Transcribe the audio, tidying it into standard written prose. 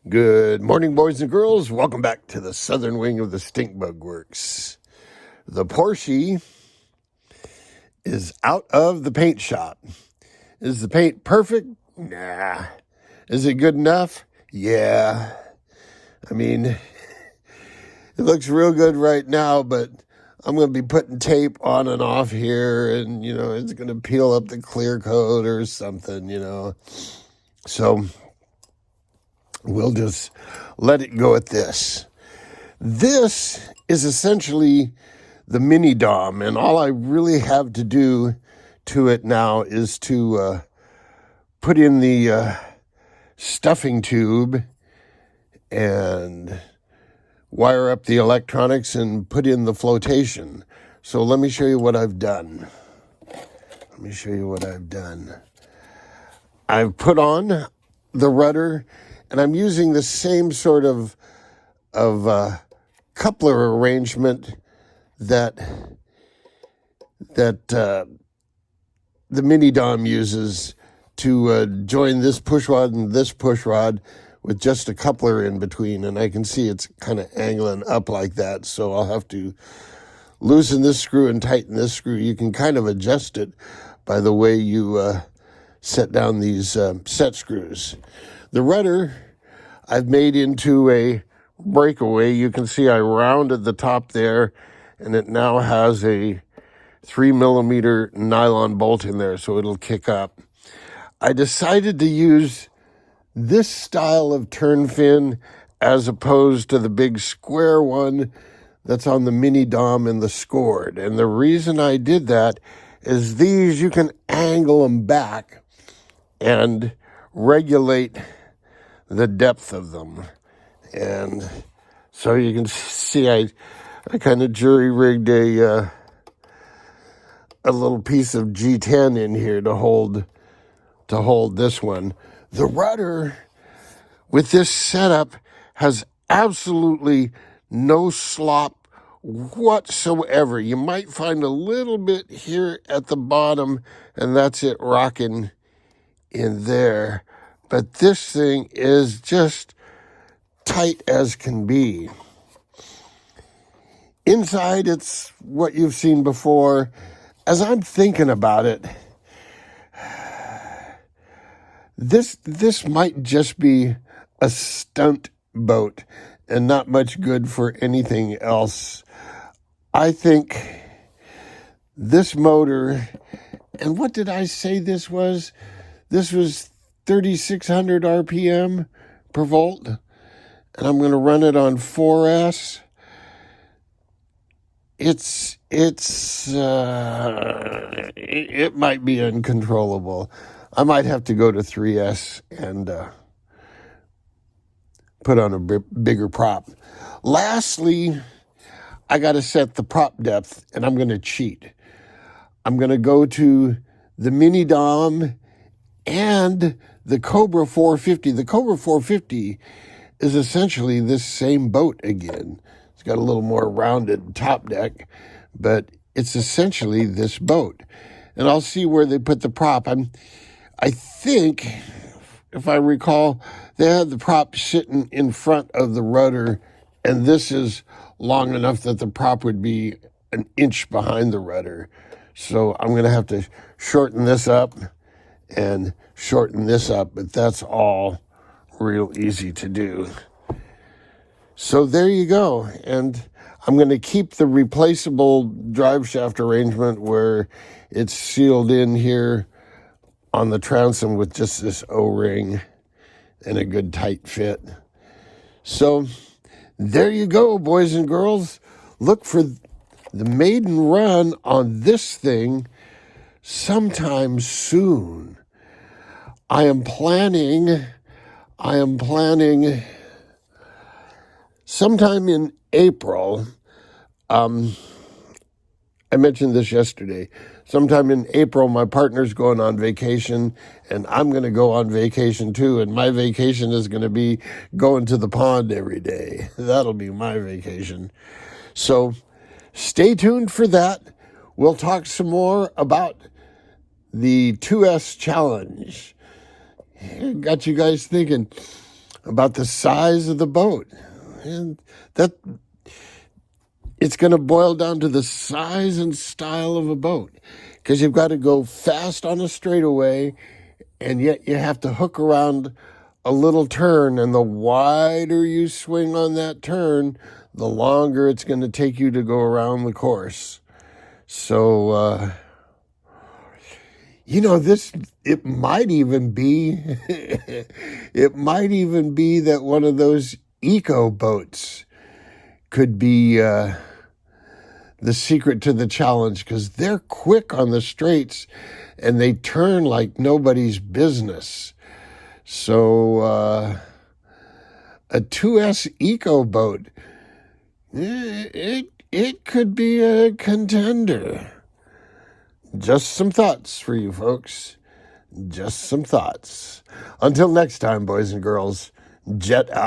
Good morning, boys and girls. Welcome back to the southern wing of the Stink Bug Works. The Porsche is out of the paint shop. Is the paint perfect? Nah. Is it good enough? Yeah. I mean, it looks real good right now, but I'm going to be putting tape on and off here, and, it's going to peel up the clear coat or something. So we'll just let it go at this. This is essentially the mini Dom, and all I really have to do to it now is to put in the stuffing tube and wire up the electronics and put in the flotation. So let me show you what I've done. I've put on the rudder, and I'm using the same sort of coupler arrangement that the mini Dom uses to join this push rod and this push rod with just a coupler in between. And I can see it's kind of angling up like that, so I'll have to loosen this screw and tighten this screw. You can kind of adjust it by the way you set down these set screws. The rudder I've made into a breakaway. You can see I rounded the top there, and it now has a 3mm nylon bolt in there, so it'll kick up. I decided to use this style of turn fin as opposed to the big square one that's on the mini Dom and the Scored. And the reason I did that is these, you can angle them back and regulate the depth of them. And so you can see I kind of jury-rigged a little piece of G10 in here to hold this one. The rudder with this setup has absolutely no slop whatsoever. You might find a little bit here at the bottom, and that's it rocking in there. But this thing is just tight as can be. Inside, it's what you've seen before. As I'm thinking about it, this might just be a stunt boat and not much good for anything else. I think this motor, and what did I say this was? This was 3,600 RPM per volt, and I'm going to run it on 4S. It might be uncontrollable. I might have to go to 3S and put on a bigger prop. Lastly, I got to set the prop depth, and I'm going to cheat. I'm going to go to the mini Dom and the Cobra 450. The Cobra 450 is essentially this same boat again. It's got a little more rounded top deck, but it's essentially this boat. And I'll see where they put the prop. I think, if I recall, they had the prop sitting in front of the rudder, and this is long enough that the prop would be an inch behind the rudder. So I'm going to have to shorten this up and shorten this up, but that's all real easy to do. So there you go. And I'm going to keep the replaceable drive shaft arrangement where it's sealed in here on the transom with just this O-ring and a good tight fit. So there you go, boys and girls. Look for the maiden run on this thing sometime soon. I am planning sometime in April. I mentioned this yesterday. Sometime in April, my partner's going on vacation, and I'm going to go on vacation too. And my vacation is going to be going to the pond every day. That'll be my vacation. So stay tuned for that. We'll talk some more about the 2S challenge. Got you guys thinking, about the size of the boat. And that it's going to boil down to the size and style of a boat, because you've got to go fast on a straightaway, and yet you have to hook around a little turn, and the wider you swing on that turn, the longer it's going to take you to go around the course. So, this, it might even be, it might even be that one of those eco boats could be the secret to the challenge, because they're quick on the straights and they turn like nobody's business. So a 2S eco boat, it could be a contender. Just some thoughts for you folks. Just some thoughts. Until next time, boys and girls, jet out.